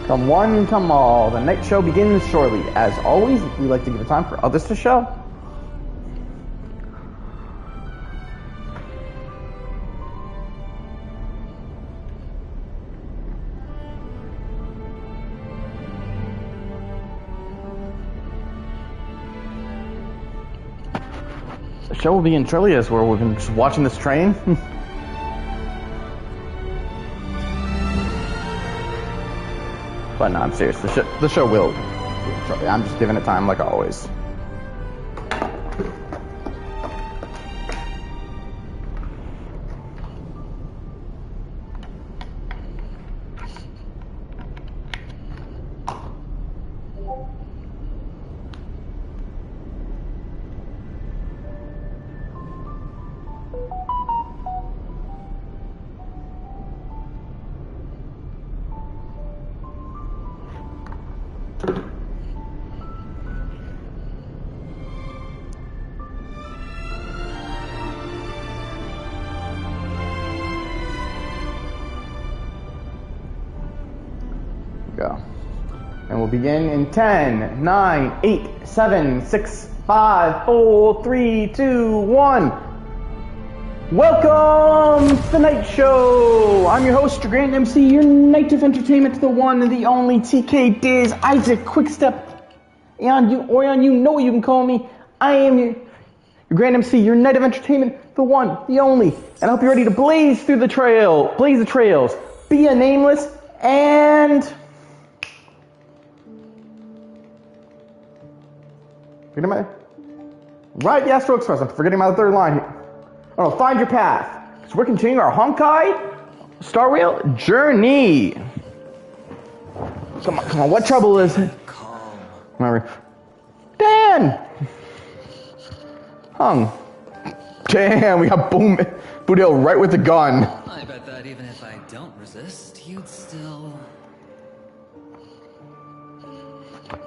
Come one, come all. The night show begins shortly. As always, we like to give it time for others to show. The show will begin shortly as we've been just watching this train. But no, I'm serious. The show will. I'm just giving it time like always. Go. And we'll begin in 10, 9, 8, 7, 6, 5, 4, 3, 2, 1. Welcome to the Night Show. I'm your host, your grand MC, your night of entertainment, the one and the only TK Diz, Isaac Quickstep. And you know what you can call me. I am your grand MC, your night of entertainment, the one, the only. And I hope you're ready to blaze the trails, be a nameless, and... Ride the Astro Express. I'm forgetting my third line here. Oh, find your path. So we're continuing our Honkai Star Rail journey. Come on. What trouble is it? Remember. Dan! Hung. Damn, we got Boodle right with the gun. I bet that even if I don't resist, you'd still...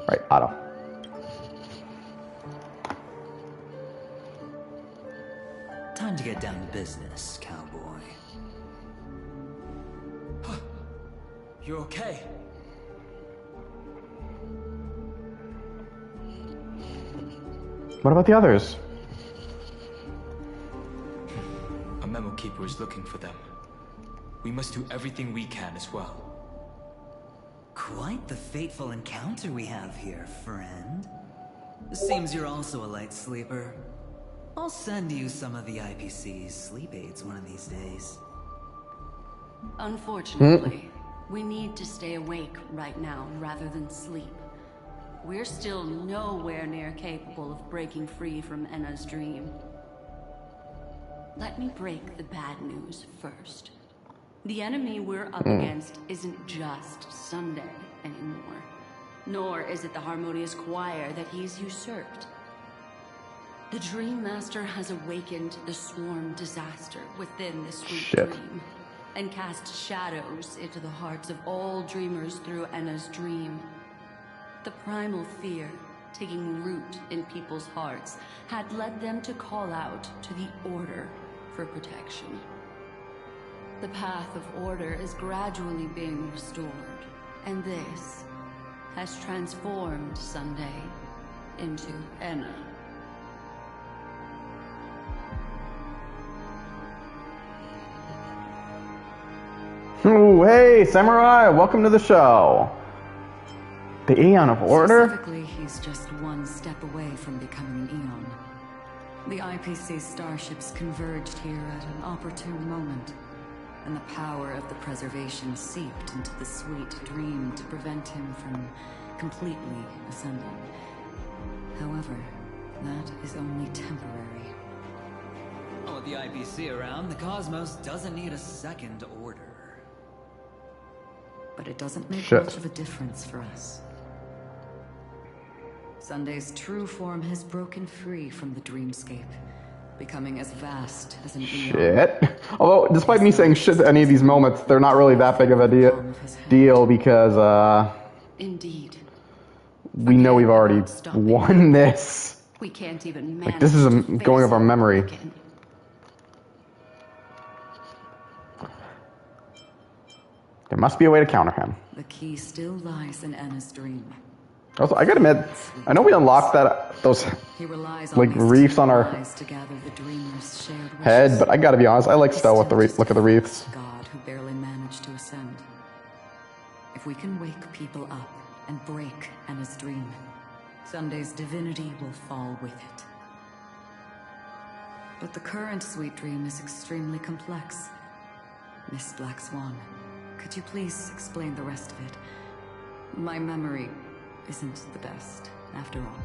Right, Otto. Time to get down to business, cowboy. You okay? What about the others? A memo keeper is looking for them. We must do everything we can as well. Quite the fateful encounter we have here, friend. Seems you're also a light sleeper. I'll send you some of the IPC's sleep aids one of these days. Unfortunately, we need to stay awake right now rather than sleep. We're still nowhere near capable of breaking free from Enna's dream. Let me break the bad news first. The enemy we're up against isn't just Sunday anymore. Nor is it the harmonious choir that he's usurped. The Dream Master has awakened the swarm disaster within the sweet dream, and cast shadows into the hearts of all dreamers through Enna's dream. The primal fear, taking root in people's hearts, had led them to call out to the Order for protection. The path of order is gradually being restored, and this has transformed Sunday into Enna. Oh, hey, Samurai, welcome to the show. The Aeon of Order? Specifically, he's just one step away from becoming an Aeon. The IPC starships converged here at an opportune moment, and the power of the preservation seeped into the sweet dream to prevent him from completely ascending. However, that is only temporary. With the IPC around, the cosmos doesn't need a second order. But it doesn't make much of a difference for us. Sunday's true form has broken free from the dreamscape, becoming as vast as an eon. Although, despite me saying shit at any of these moments, they're not really that big of a deal because, Indeed. we know we've already won this. We can't even manage. Like, this is a going of our memory. There must be a way to counter him. The key still lies in Anna's dream. Also, I gotta admit, I know we unlocked those He relies like on reefs on our to gather the dreamer's shared head, wishes. but I gotta be honest, I like He's Stella with the still just look at the a wreaths. God who barely managed to ascend. If we can wake people up and break Anna's dream, Sunday's divinity will fall with it. But the current sweet dream is extremely complex. Miss Black Swan, could you please explain the rest of it? My memory isn't the best, after all.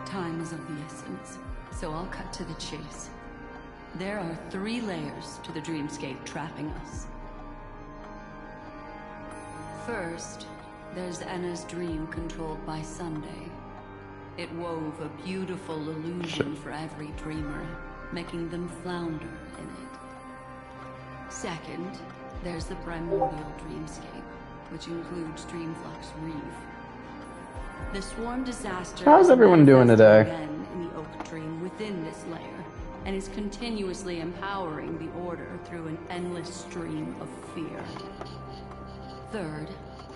Time is of the essence, so I'll cut to the chase. There are 3 layers to the dreamscape trapping us. First, there's Anna's dream controlled by Sunday. It wove a beautiful illusion for every dreamer, making them flounder in it. Second, there's the primordial dreamscape, which includes Dreamflux Reef. The swarm disaster How's everyone doing today? again in the Oak Dream within this layer, and is continuously empowering the Order through an endless stream of fear. Third,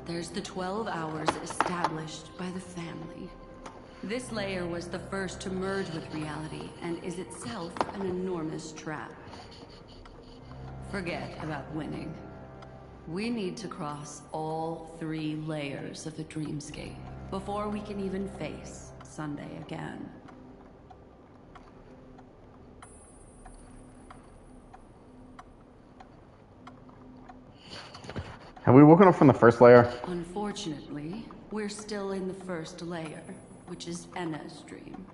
there's the 12 hours established by the family. This layer was the first to merge with reality and is itself an enormous trap. Forget about winning. We need to cross all 3 layers of the dreamscape before we can even face Sunday again. Have we woken up from the first layer? Unfortunately, we're still in the first layer, which is Enna's dream.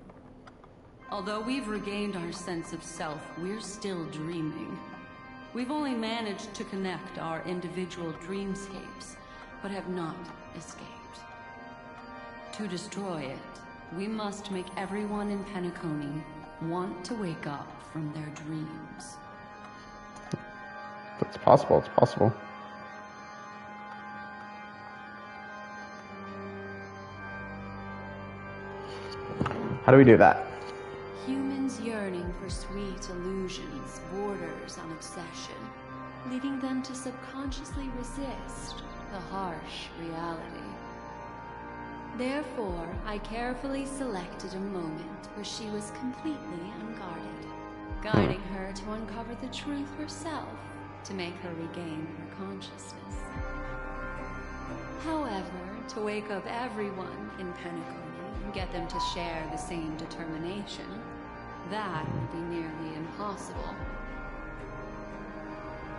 Although we've regained our sense of self, we're still dreaming. We've only managed to connect our individual dreamscapes, but have not escaped. To destroy it, we must make everyone in Penacony want to wake up from their dreams. It's possible, it's possible. How do we do that? Humans yearning for sweet illusions borders on obsession, leading them to subconsciously resist the harsh reality. Therefore, I carefully selected a moment where she was completely unguarded, guiding her to uncover the truth herself to make her regain her consciousness. However, to wake up everyone in Penacony and get them to share the same determination, that would be nearly impossible.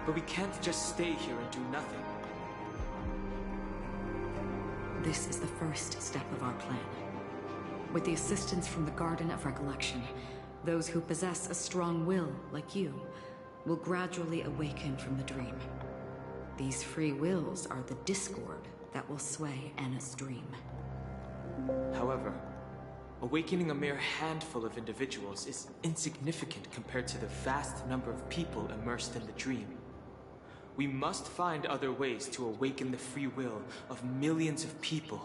But we can't just stay here and do nothing. This is the first step of our plan. With the assistance from the Garden of Recollection, those who possess a strong will, like you, will gradually awaken from the dream. These free wills are the discord that will sway Anna's dream. However, awakening a mere handful of individuals is insignificant compared to the vast number of people immersed in the dream. We must find other ways to awaken the free will of millions of people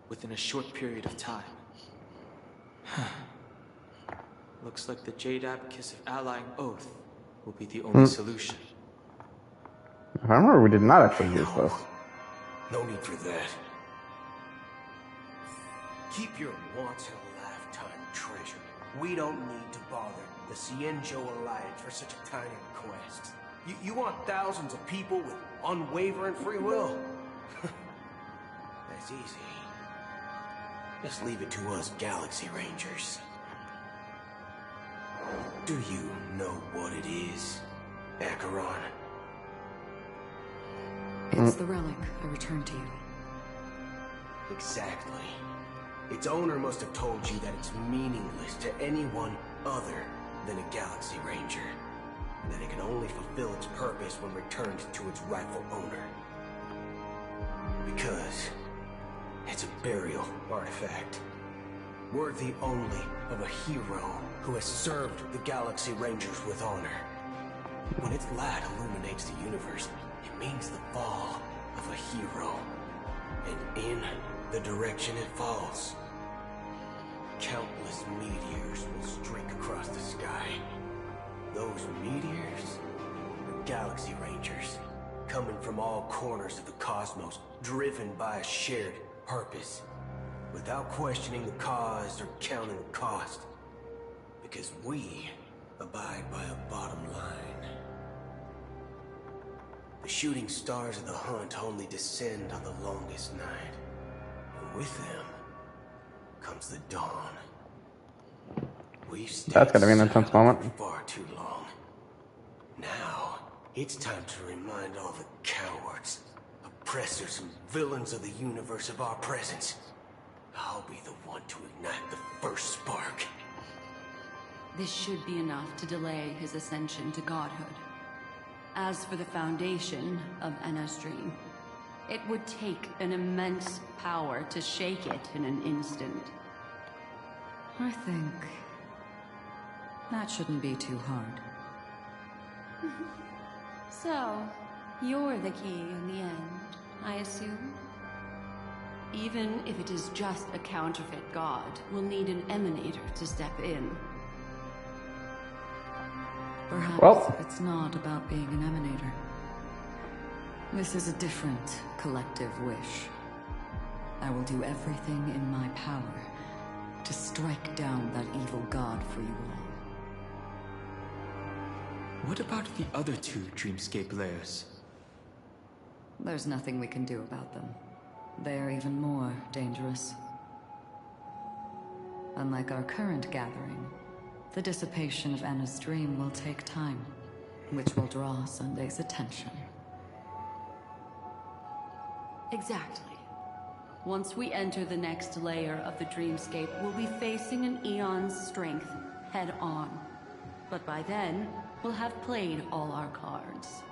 within a short period of time. Looks like the Jade Abacus of Allying Oath will be the only solution. If I remember, we did not actually use this. No need for that. Keep your once-in-a-lifetime treasure. We don't need to bother the Cienjo Alliance for such a tiny request. You want thousands of people with unwavering free will? That's easy. Just leave it to us Galaxy Rangers. Do you know what it is, Acheron? It's the relic I returned to you. Exactly. Its owner must have told you that it's meaningless to anyone other than a Galaxy Ranger, and that it can only fulfill its purpose when returned to its rightful owner. Because it's a burial artifact, worthy only of a hero who has served the Galaxy Rangers with honor. When its light illuminates the universe, it means the fall of a hero. And in the direction it falls, countless meteors will streak across the sky. Those meteors are Galaxy Rangers, coming from all corners of the cosmos, driven by a shared purpose, without questioning the cause or counting the cost, because we abide by a bottom line. The shooting stars of the hunt only descend on the longest night, and with them comes the dawn. We've stayed That's gonna be an intense moment. for far too long. Now, it's time to remind all the cowards, oppressors, and villains of the universe of our presence. I'll be the one to ignite the first spark. This should be enough to delay his ascension to godhood. As for the foundation of Enna's dream, it would take an immense power to shake it in an instant. I think that shouldn't be too hard. So, you're the key in the end, I assume? Even if it is just a counterfeit god, we'll need an emanator to step in. Perhaps it's not about being an emanator. This is a different collective wish. I will do everything in my power to strike down that evil god for you all. What about the other two Dreamscape layers? There's nothing we can do about them. They're even more dangerous. Unlike our current gathering, the dissipation of Anna's dream will take time, which will draw Sunday's attention. Exactly. Once we enter the next layer of the dreamscape, we'll be facing an eon's strength head on. But by then, we'll have played all our cards.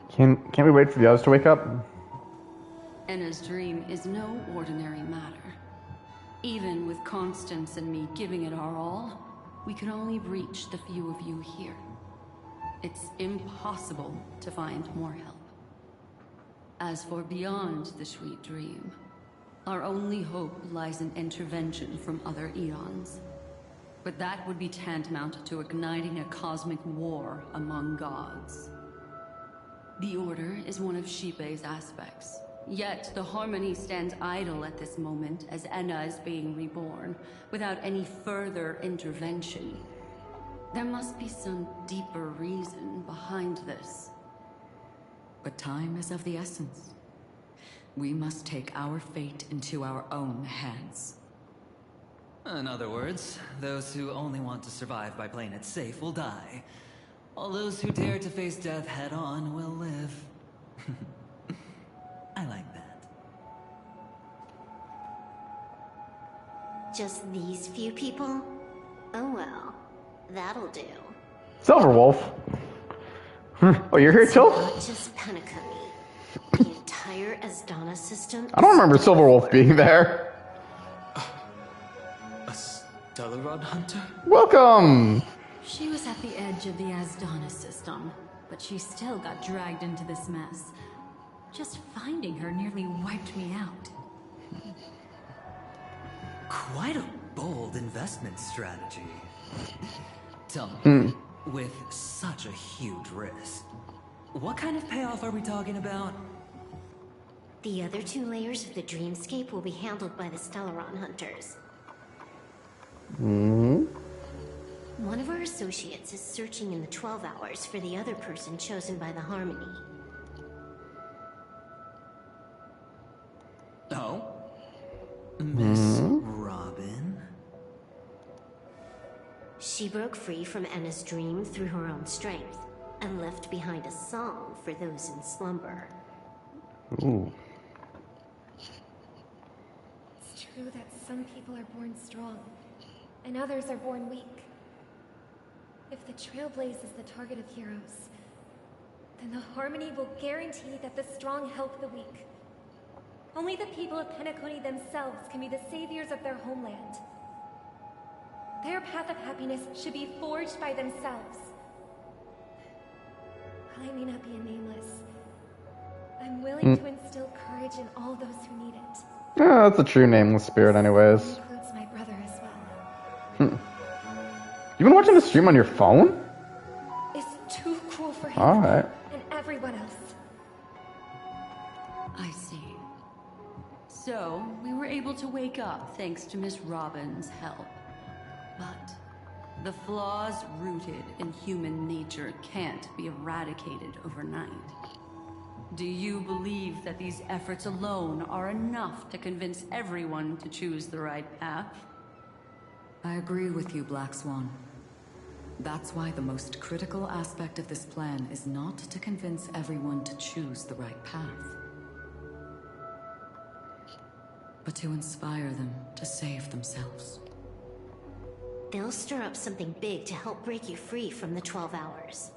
Can't we wait for the others to wake up? Enna's dream is no ordinary matter. Even with Constance and me giving it our all, we can only reach the few of you here. It's impossible to find more help. As for beyond the sweet dream, our only hope lies in intervention from other eons. But that would be tantamount to igniting a cosmic war among gods. The Order is one of Xipe's aspects. Yet the Harmony stands idle at this moment as Enna is being reborn, without any further intervention. There must be some deeper reason behind this. But time is of the essence. We must take our fate into our own hands. In other words, those who only want to survive by playing it safe will die. All those who dare to face death head-on will live. I like that. Just these few people? Oh well, that'll do. Silverwolf. Oh, you're here too? Not just Penacony. The entire Asdana system. I don't remember Silverwolf being there. A Stellaron hunter? Welcome. She was at the edge of the Asdana system, but she still got dragged into this mess. Just finding her nearly wiped me out. Quite a bold investment strategy. Tell me, with such a huge risk, what kind of payoff are we talking about? The other two layers of the dreamscape will be handled by the Stellaron hunters. One of our associates is searching in the 12 hours for the other person chosen by the Harmony. Oh? Miss Robin? She broke free from Enna's dream through her own strength, and left behind a song for those in slumber. Ooh. It's true that some people are born strong, and others are born weak. If the Trailblaze is the target of heroes, then the Harmony will guarantee that the strong help the weak. Only the people of Penacony themselves can be the saviors of their homeland. Their path of happiness should be forged by themselves. While I may not be a nameless, I'm willing to instill courage in all those who need it. Yeah, that's a true nameless spirit anyways. That includes my brother as well. You been watching the stream on your phone? too cruel for him Alright. and everyone else. I see. So, we were able to wake up thanks to Miss Robin's help. But the flaws rooted in human nature can't be eradicated overnight. Do you believe that these efforts alone are enough to convince everyone to choose the right path? I agree with you, Black Swan. That's why the most critical aspect of this plan is not to convince everyone to choose the right path, but to inspire them to save themselves. They'll stir up something big to help break you free from the 12 hours.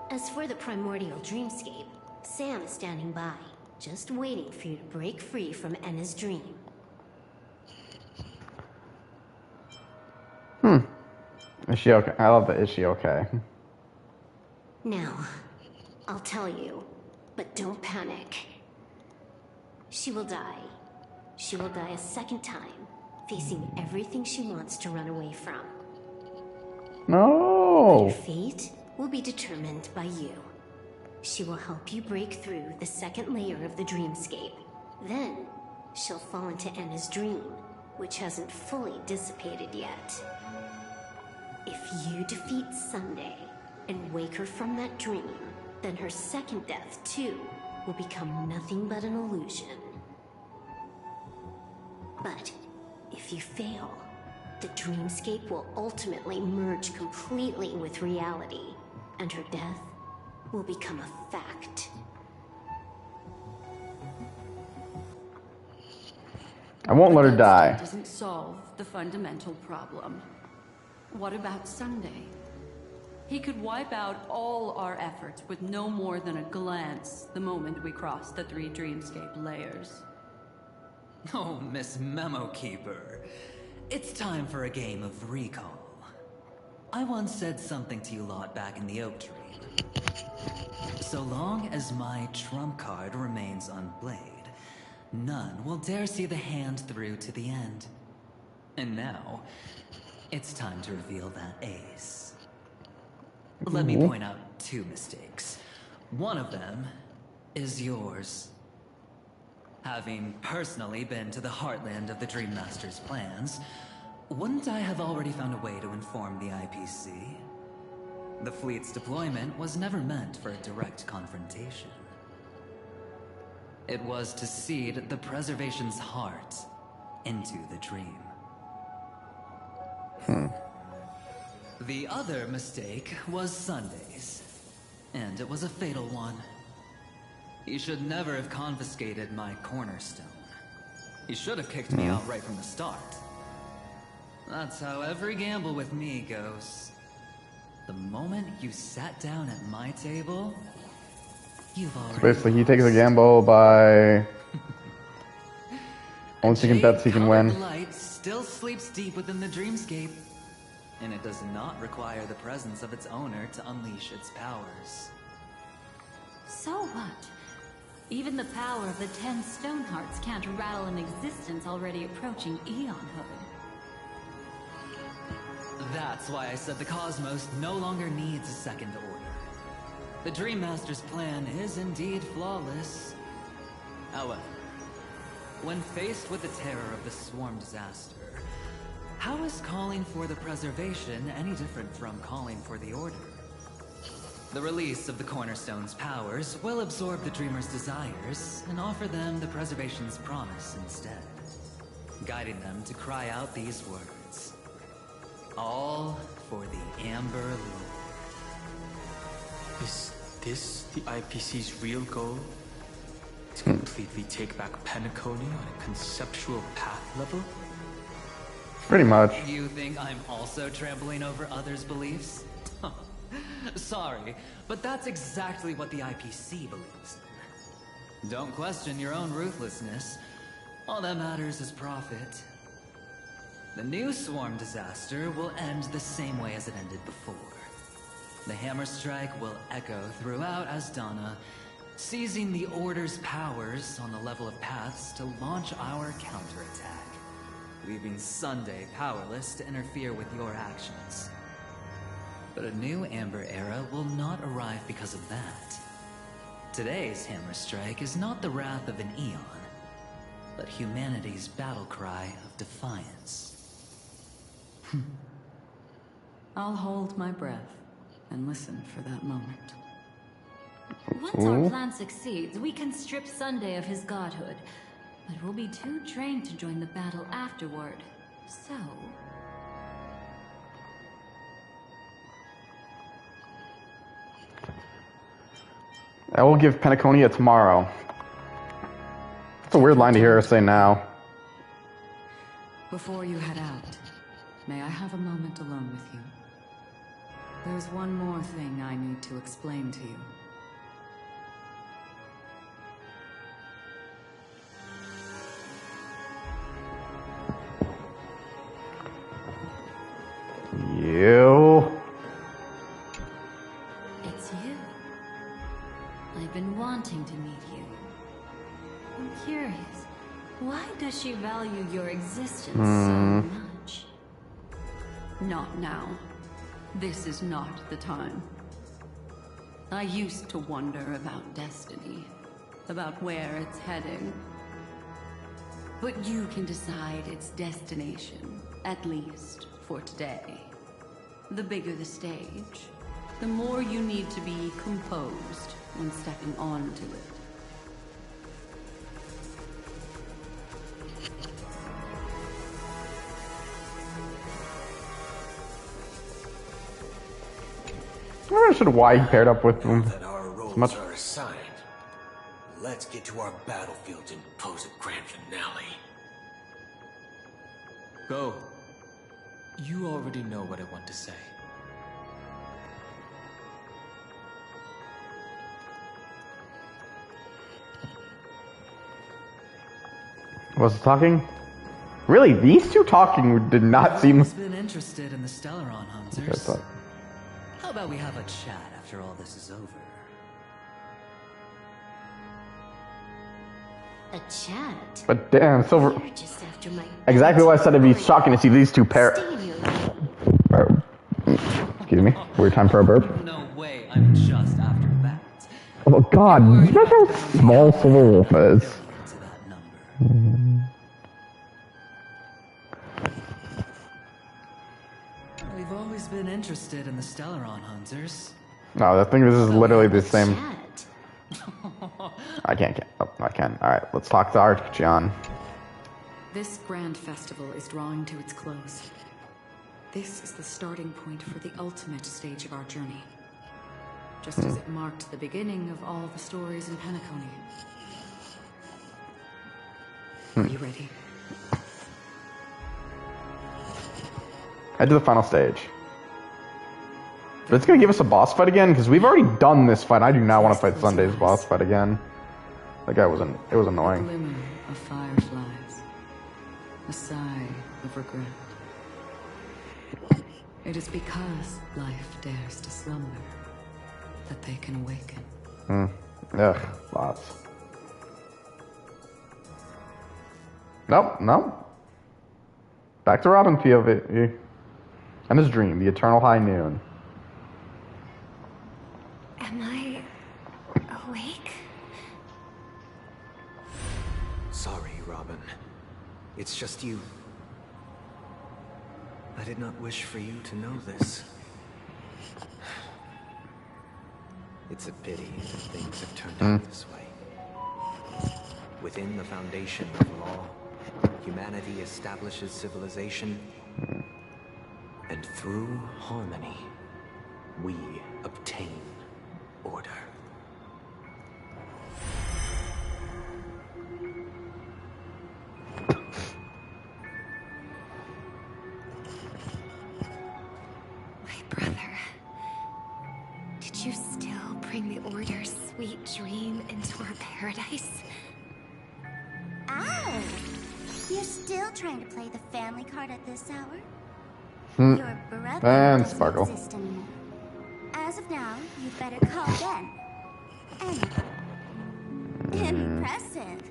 As for the primordial dreamscape, Sam is standing by, just waiting for you to break free from Enna's dream. Is she okay? I love that. Is she okay? Now, I'll tell you, but don't panic. She will die. She will die a second time, facing everything she wants to run away from. No! Your fate will be determined by you. She will help you break through the second layer of the dreamscape. Then, she'll fall into Enna's dream, which hasn't fully dissipated yet. If you defeat Sunday and wake her from that dream, then her second death, too, will become nothing but an illusion. But if you fail, the dreamscape will ultimately merge completely with reality, and her death will become a fact. I won't let her die. That doesn't solve the fundamental problem. What about Sunday? He could wipe out all our efforts with no more than a glance the moment we cross the 3 dreamscape layers. Oh, Miss Memo Keeper. It's time for a game of recall. I once said something to you lot back in the Oak Tree. So long as my trump card remains unplayed, none will dare see the hand through to the end. And now, it's time to reveal that ace. Let me point out 2 mistakes. One of them is yours. Having personally been to the heartland of the Dream Master's plans, wouldn't I have already found a way to inform the IPC? The fleet's deployment was never meant for a direct confrontation. It was to seed the Preservation's heart into the dream. The other mistake was Sunday's, and it was a fatal one. He should never have confiscated my cornerstone. He should have kicked me out right from the start. That's how every gamble with me goes. The moment you sat down at my table, you've already So basically, he takes a gamble by only taking bets he can win. Light still sleeps deep within the dreamscape, and it does not require the presence of its owner to unleash its powers. So what? Even the power of the 10 Stonehearts can't rattle an existence already approaching eonhood. That's why I said the cosmos no longer needs a second order. The Dream Master's plan is indeed flawless. However, when faced with the terror of the swarm disaster, how is calling for the preservation any different from calling for the order? The release of the Cornerstone's powers will absorb the Dreamer's desires and offer them the preservation's promise instead, guiding them to cry out these words. All for the Amber Lure. Is this the IPC's real goal? To completely take back Penacony on a conceptual path level? Pretty much. You think I'm also trampling over others' beliefs? Sorry, but that's exactly what the IPC believes in. Don't question your own ruthlessness. All that matters is profit. The new swarm disaster will end the same way as it ended before. The hammer strike will echo throughout Asdana, seizing the Order's powers on the level of paths to launch our counterattack, leaving Sunday powerless to interfere with your actions. But a new Amber Era will not arrive because of that. Today's Hammer Strike is not the wrath of an eon, but humanity's battle cry of defiance. I'll hold my breath and listen for that moment. Once our plan succeeds, we can strip Sunday of his godhood. But we'll be too drained to join the battle afterward. So... I will give Pensacola tomorrow. That's a weird line to hear her say now. Before you head out, may I have a moment alone with you? There's one more thing I need to explain to you. It's you. I've been wanting to meet you. I'm curious. Why does she value your existence so much? Not now. This is not the time. I used to wonder about destiny, about where it's heading. But you can decide its destination, at least for today. The bigger the stage, the more you need to be composed when stepping onto it. I'm not sure why he paired up with him. That our roles are assigned. Let's get to our battlefields and pose a grand finale. Go. You already know what I want to say. Was it talking? Really, these two talking did not seem... I've been interested in the Stellaron Hunters. How about we have a chat after all this is over? A chat? But damn, Silver... You're just after my... Exactly what I said, it'd be shocking to see these two pair... Stay in your lane. Excuse me. Weird time for a burp. No way, I'm just after that. Oh god, you guys know how small Silver Wolf is. To that number. We've always been interested in the Stellaron Hunters. No, I think this is literally the same... Chat. I can't. Oh, I can. Alright, let's talk to Archeon. This grand festival is drawing to its close. This is the starting point for the ultimate stage of our journey. Just as it marked the beginning of all the stories in Pensacola. Are you ready? Head to the final stage. But it's gonna give us a boss fight again, because we've already done this fight. I do not want to fight Sunday's boss fight again. That guy wasn't... It was A annoying. glimmer of fireflies. A sigh of regret. It is because life dares to slumber that they can awaken. Ugh, lots. Nope. Back to Robin POV. And his dream, the eternal high noon. Am I awake? Sorry, Robin. It's just you. I did not wish for you to know this. It's a pity that things have turned out this way. Within the foundation of law, humanity establishes civilization, and through harmony, we obtain order. My brother. Did you still bring the Order's sweet dream into our paradise? Ow! You're still trying to play the family card at this hour? Your brother And doesn't Sparkle. exist anymore. As of now, you'd better call Ben. Impressive.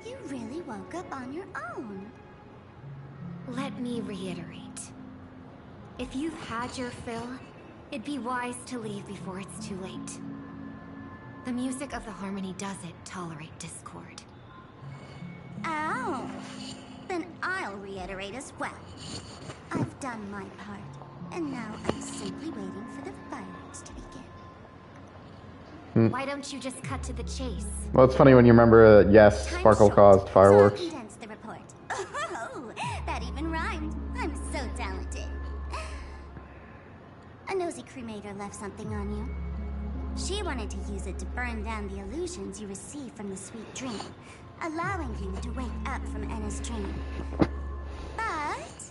You really woke up on your own. Let me reiterate. If you've had your fill, It'd be wise to leave before it's too late. The music of the Harmony doesn't tolerate discord. Oh, then I'll reiterate as well. I've done my part, and now I'm simply waiting for the fireworks to begin. Why don't you just cut to the chase? Well, it's funny when you remember, yes, Time Sparkle short, caused fireworks. So I'll condense the report. Oh, that even rhymed. I'm so talented. A nosy cremator left something on you. She wanted to use it to burn down the illusions you received from the sweet dream, allowing you to wake up from Enna's dream. But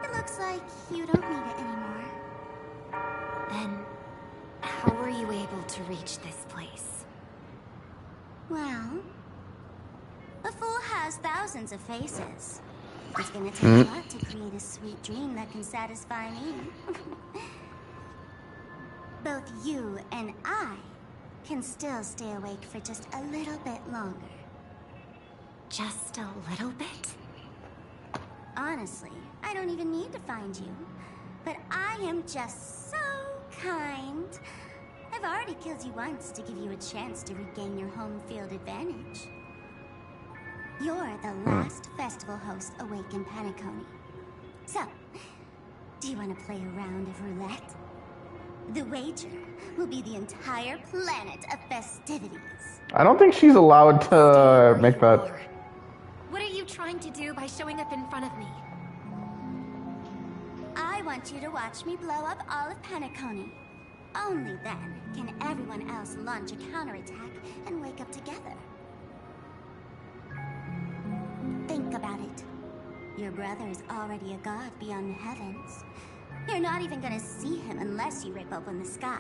it looks like you don't need it anymore. Then, how were you able to reach this place? Well, a fool has thousands of faces. It's gonna take a lot to create a sweet dream that can satisfy me. Both you and I can still stay awake for just a little bit longer. Just a little bit? Honestly, I don't even need to find you. But I am just so kind. I've already killed you once to give you a chance to regain your home field advantage. You're the last festival host awake in Penacony. So, do you want to play a round of roulette? The wager will be the entire planet of festivities. I don't think she's allowed to make that. What are you trying to do by showing up in front of me? I want you to watch me blow up all of Penacony. Only then can everyone else launch a counterattack and wake up together. Think about it. Your brother is already a god beyond the heavens. You're not even gonna see him unless you rip open the sky.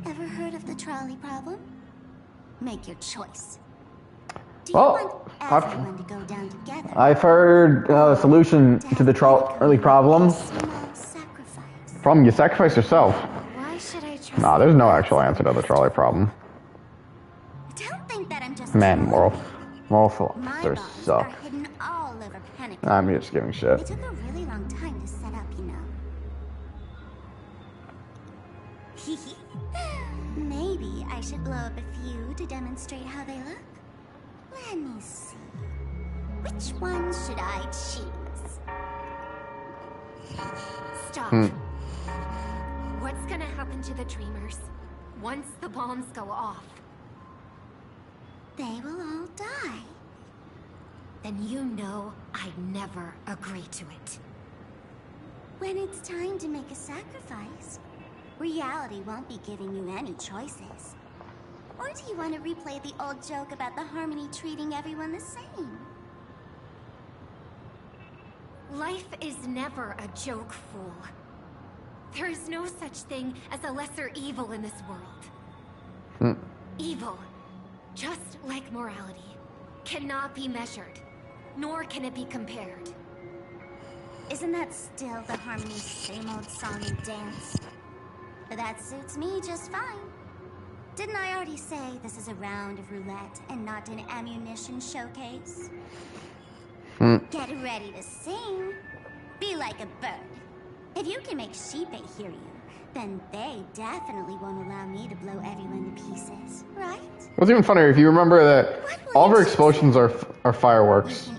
Ever heard of the trolley problem? Make your choice. Do you want everyone to go down together? I've heard a solution to the trolley problem. Problem, you sacrifice yourself. Why should I trust Nah, there's no actual answer to the trolley problem. Don't think that I'm just Man, moral My philosophers bombs suck. are hidden all over Penacony. I'm just giving shit. It took a really long time to set up, you know. Maybe I should blow up a few to demonstrate how they look. Let me see. Which one should I choose? Stop. What's gonna happen to the dreamers once the bombs go off? They will all die. Then you know I'd never agree to it. When it's time to make a sacrifice, reality won't be giving you any choices. Or do you want to replay the old joke about the Harmony treating everyone the same? Life is never a joke, fool. There is no such thing as a lesser evil in this world. Evil, just like morality, cannot be measured, nor can it be compared. Isn't that still the Harmony's same old song and dance? But that suits me just fine. Didn't I already say this is a round of roulette and not an ammunition showcase? Get ready to sing. Be like a bird. If you can make Sheepei hear you, then they definitely won't allow me to blow everyone to pieces, right? What's even funnier, if you remember that all of her explosions are fireworks.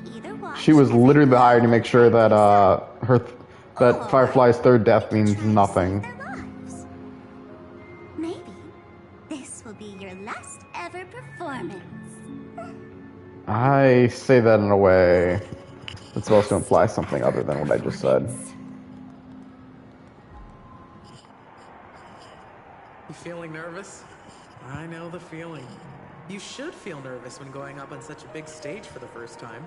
She was literally hired to make sure that that Firefly's third death means nothing. Maybe this will be your last ever performance. I say that in a way that's supposed to imply something other than what I just said. You feeling nervous? I know the feeling. You should feel nervous when going up on such a big stage for the first time.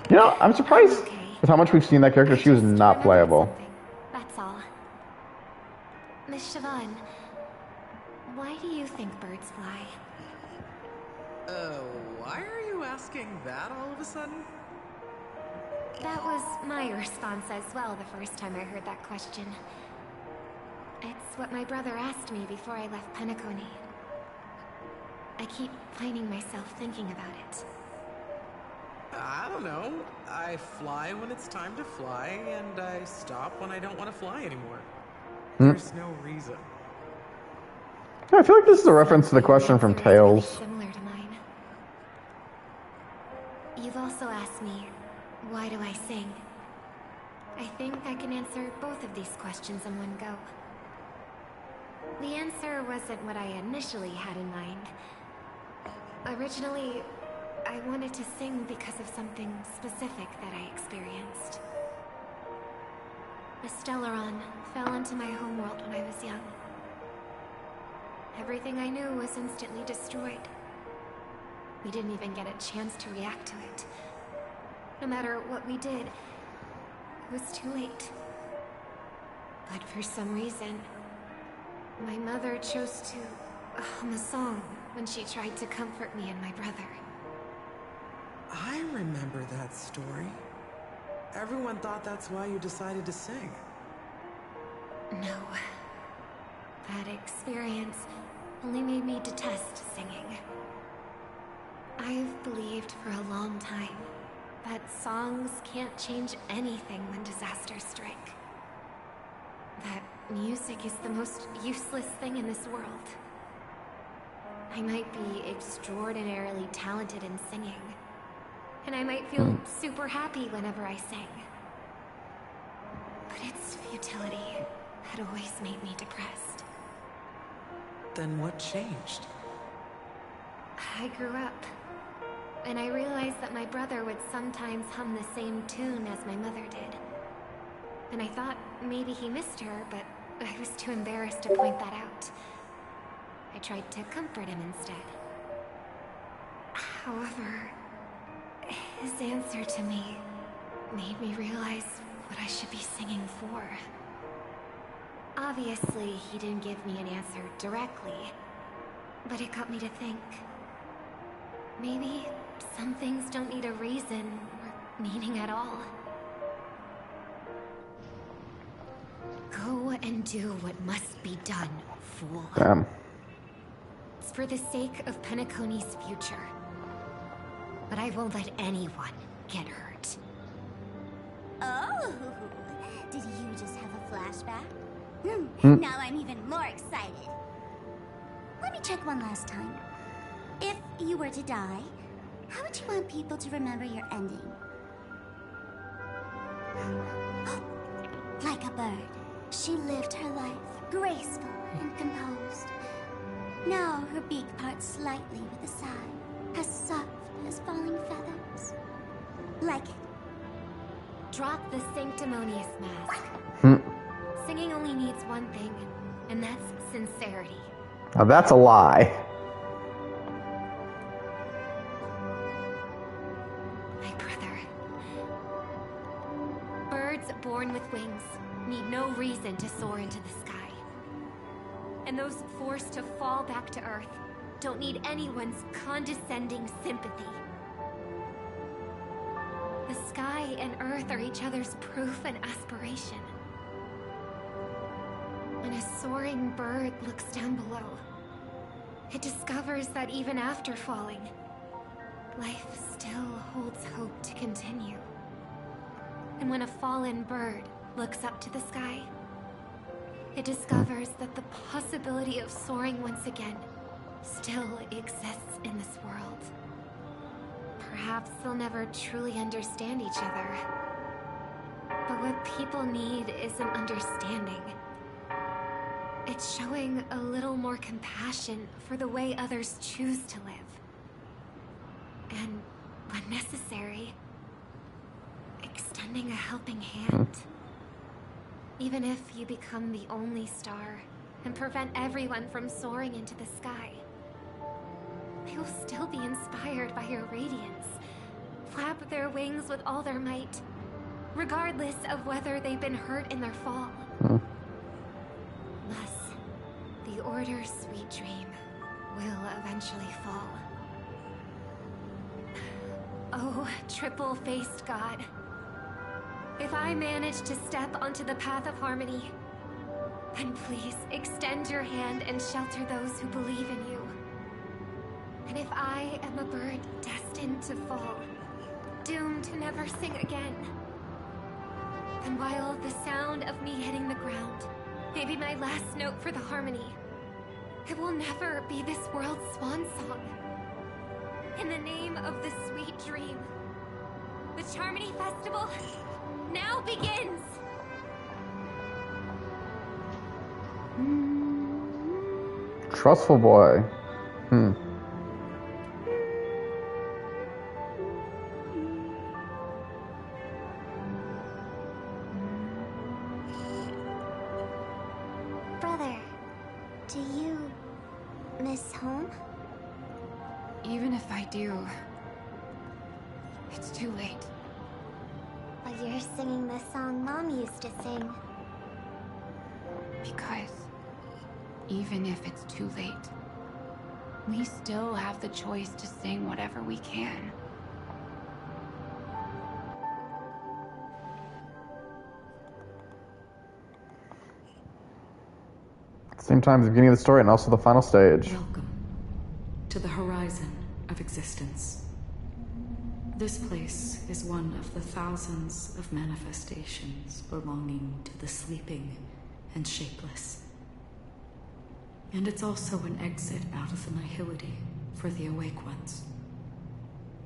You know, I'm surprised with how much we've seen that character. She was not playable. That's all. Miss Siobhan, why do you think birds fly? Why are you asking that all of a sudden? That was my response as well the first time I heard that question. It's what my brother asked me before I left Penacony. I keep finding myself thinking about it. I don't know. I fly when it's time to fly, and I stop when I don't want to fly anymore. There's no reason. I feel like this is a reference to the question from Tales. Similar to mine. You've also asked me, why do I sing? I think I can answer both of these questions in one go. The answer wasn't what I initially had in mind. Originally, I wanted to sing because of something specific that I experienced. A Stellaron fell into my homeworld when I was young. Everything I knew was instantly destroyed. We didn't even get a chance to react to it. No matter what we did, it was too late. But for some reason, my mother chose to hum a song when she tried to comfort me and my brother. I remember that story. Everyone thought that's why you decided to sing. No. That experience only made me detest singing. I've believed for a long time that songs can't change anything when disasters strike. That music is the most useless thing in this world. I might be extraordinarily talented in singing, and I might feel super happy whenever I sing. But its futility had always made me depressed. Then what changed? I grew up, and I realized that my brother would sometimes hum the same tune as my mother did. And I thought maybe he missed her, but I was too embarrassed to point that out. I tried to comfort him instead. However, his answer to me made me realize what I should be singing for. Obviously, he didn't give me an answer directly, but it got me to think. Maybe some things don't need a reason or meaning at all. Go and do what must be done, fool. Damn. It's for the sake of Penacony's future. But I won't let anyone get hurt. Oh, did you just have a flashback? Now I'm even more excited. Let me check one last time. If you were to die, how would you want people to remember your ending? Like a bird, she lived her life, graceful and composed. Now her beak parts slightly with a sigh, as soft as falling feathers. Like it. Drop the sanctimonious mask. Singing only needs one thing, and that's sincerity. Now that's a lie. My brother. Birds born with wings need no reason to soar into the sky. And those forced to fall back to Earth don't need anyone's condescending sympathy. The sky and Earth are each other's proof and aspiration. When a soaring bird looks down below, it discovers that even after falling, life still holds hope to continue. And when a fallen bird looks up to the sky, it discovers that the possibility of soaring once again still exists in this world. Perhaps they'll never truly understand each other. But what people need isn't understanding. It's showing a little more compassion for the way others choose to live. And, when necessary, extending a helping hand. Even if you become the only star and prevent everyone from soaring into the sky, they will still be inspired by your radiance, flap their wings with all their might, regardless of whether they've been hurt in their fall. Thus, the Order's sweet dream will eventually fall. Oh, triple-faced God. If I manage to step onto the path of harmony, then please extend your hand and shelter those who believe in you. And if I am a bird destined to fall, doomed to never sing again, then while the sound of me hitting the ground may be my last note for the harmony, it will never be this world's swan song. In the name of the sweet dream, the Charmony Festival now begins! Trustful boy. Brother, do you miss home? Even if I do, it's too late. But you're singing the song Mom used to sing. Because even if it's too late, we still have the choice to sing whatever we can. Same time, the beginning of the story and also the final stage. Welcome to the horizon of existence. This place is one of the thousands of manifestations belonging to the sleeping and shapeless. And it's also an exit out of the nihility for the awake ones.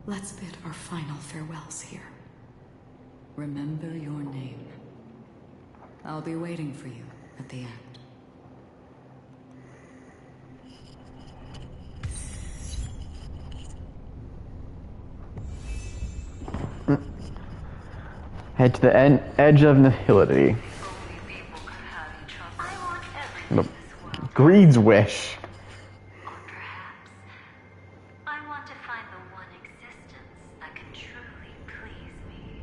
Let's bid our final farewells here. Remember your name. I'll be waiting for you at the end. Head to the edge of nihility. Nope. Greed's wish. Perhaps I want to find the one existence that can truly please me.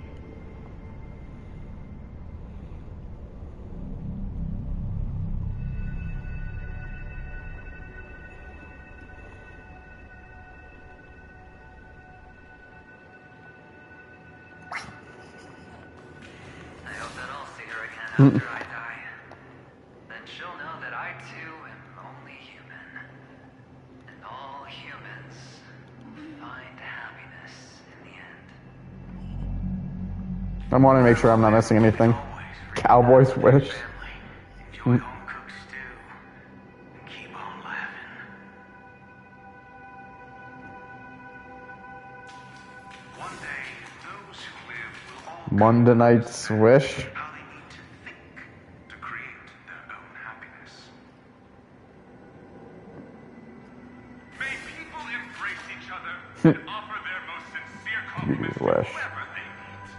I hope that I'll see her again after I die. Then she'll know that I too am only human. And all humans find happiness in the end. I want to make sure I'm not missing anything. Cowboy's wish. Enjoy home-cooked stew. And keep on laughing. One day, those who live will all Monday night's wish. how they need to think to create their own happiness. May people embrace each other and offer their most sincere compliments to Wish. whoever they meet.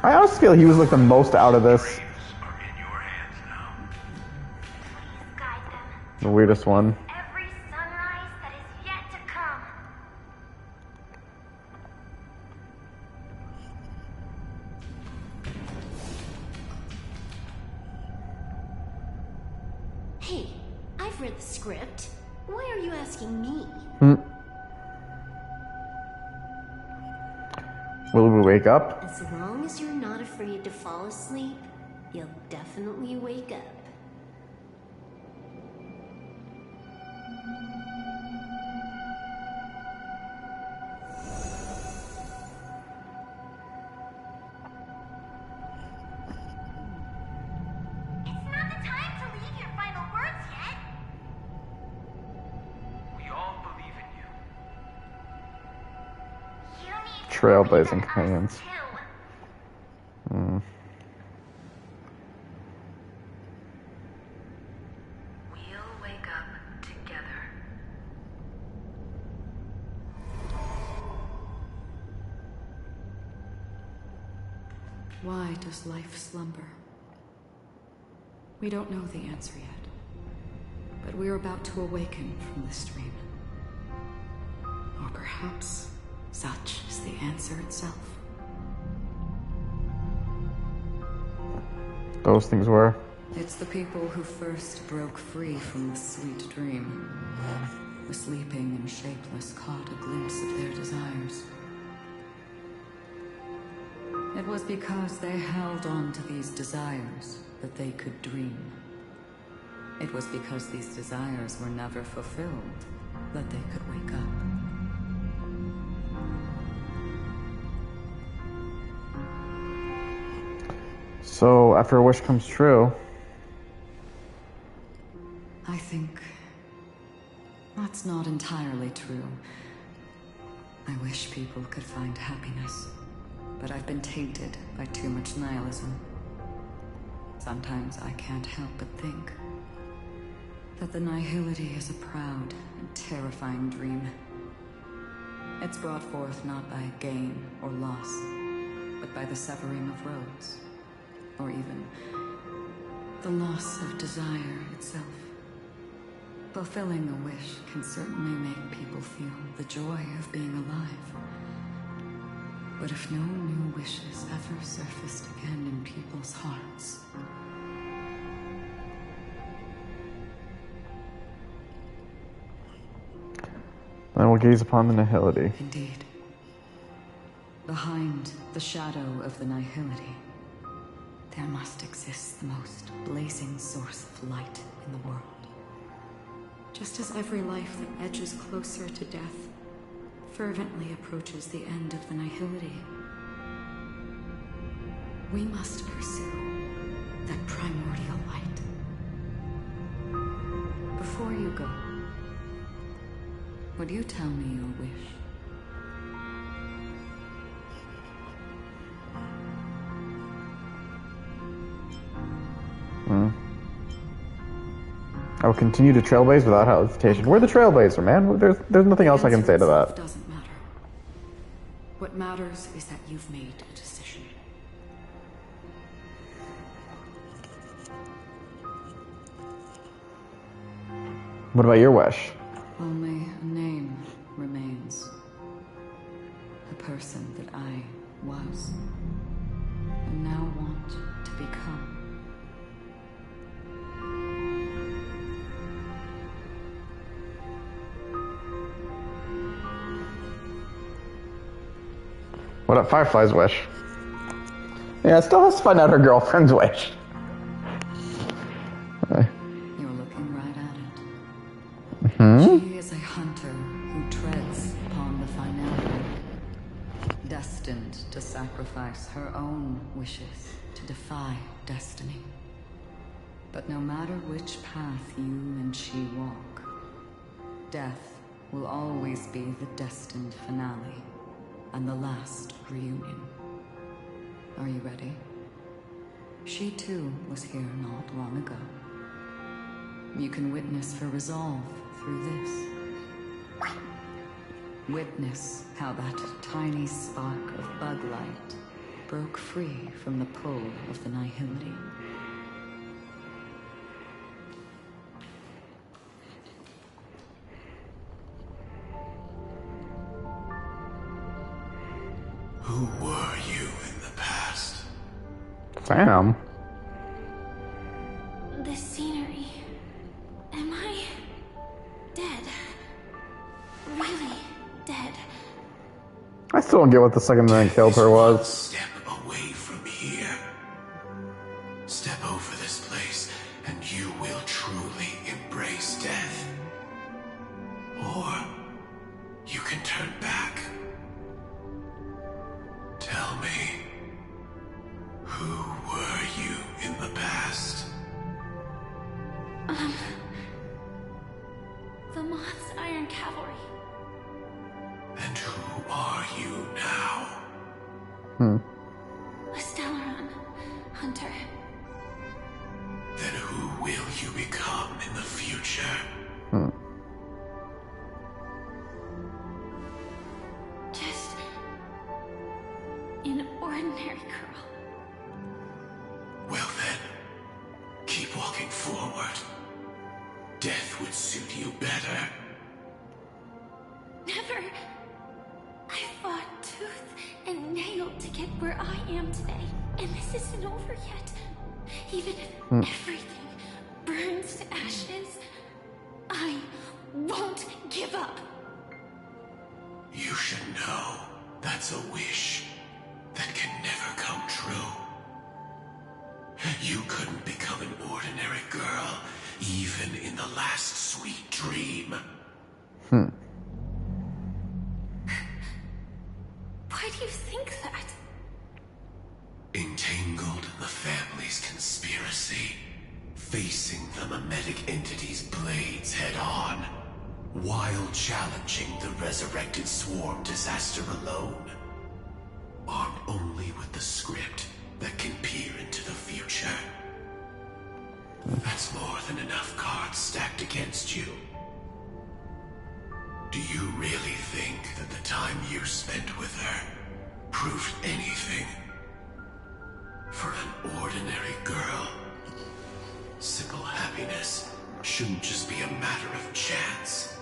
I honestly feel he was like the most out of this. Dreams are in your hands now. Please guide them. The weirdest one. Every sunrise that is yet to come. Hey, I've read the script. Why are you asking me? Will we wake up? As long as you're not afraid to fall asleep, you'll definitely wake up. It's not the time to leave your final words yet. We all believe in you. You need to Trailblazing believe in us, hands. too. We'll wake up together. Why does life slumber? We don't know the answer yet, but we're about to awaken from this dream. Or perhaps such is the answer itself. Those things were. It's the people who first broke free from the sweet dream. The sleeping and shapeless caught a glimpse of their desires. It was because they held on to these desires that they could dream. It was because these desires were never fulfilled that they could wake up. So, after a wish comes true... I think that's not entirely true. I wish people could find happiness, but I've been tainted by too much nihilism. Sometimes I can't help but think that the nihility is a proud and terrifying dream. It's brought forth not by gain or loss, but by the severing of roads, or even the loss of desire itself. Fulfilling a wish can certainly make people feel the joy of being alive. But if no new wishes ever surfaced again in people's hearts... then we'll gaze upon the nihility. Indeed. Behind the shadow of the nihility, there must exist the most blazing source of light in the world. Just as every life that edges closer to death fervently approaches the end of the nihility, we must pursue that primordial light. Before you go, would you tell me your wish? I will continue to trailblaze without hesitation. We're the trailblazer, man. There's nothing else I can say to that. Doesn't matter. What matters is that you've made a decision. What about your wish? Only a name remains. A person that I was, and now want to become. What up, Firefly's wish? Yeah, still has to find out her girlfriend's wish. You're looking right at it. She is a hunter who treads upon the finality, destined to sacrifice her own wishes to defy destiny. But no matter which path you and she walk, death will always be the destined finale and the last reunion. Are you ready? She too was here not long ago. You can witness her resolve through this. Witness how that tiny spark of bug light broke free from the pull of the nihility. Who were you in the past? Sam? This scenery. Am I dead? Really dead? I still don't get what the second man killed her was. Step away from here. Step over this place, and you will truly embrace death. Or you can turn back. Tell me, who were you in the past? The Moth's Iron Cavalry. And who are you now? A Stellaron hunter. Then who will you become in the future? Just an ordinary girl. Well then, keep walking forward. Death would suit you better. Never. I fought tooth and nail to get where I am today, and this isn't over yet. Even if everything burns to ashes, I won't give up. You should know that's a wish that can never come true. You couldn't become an ordinary girl, even in the last sweet dream. Why do you think that? Entangled in the family's conspiracy, facing the mimetic entity's blades head-on, while challenging the resurrected swarm disaster alone, armed only with the script that can peer into the future. That's more than enough cards stacked against you. Do you really think that the time you spent with her proved anything? For an ordinary girl, simple happiness shouldn't just be a matter of chance.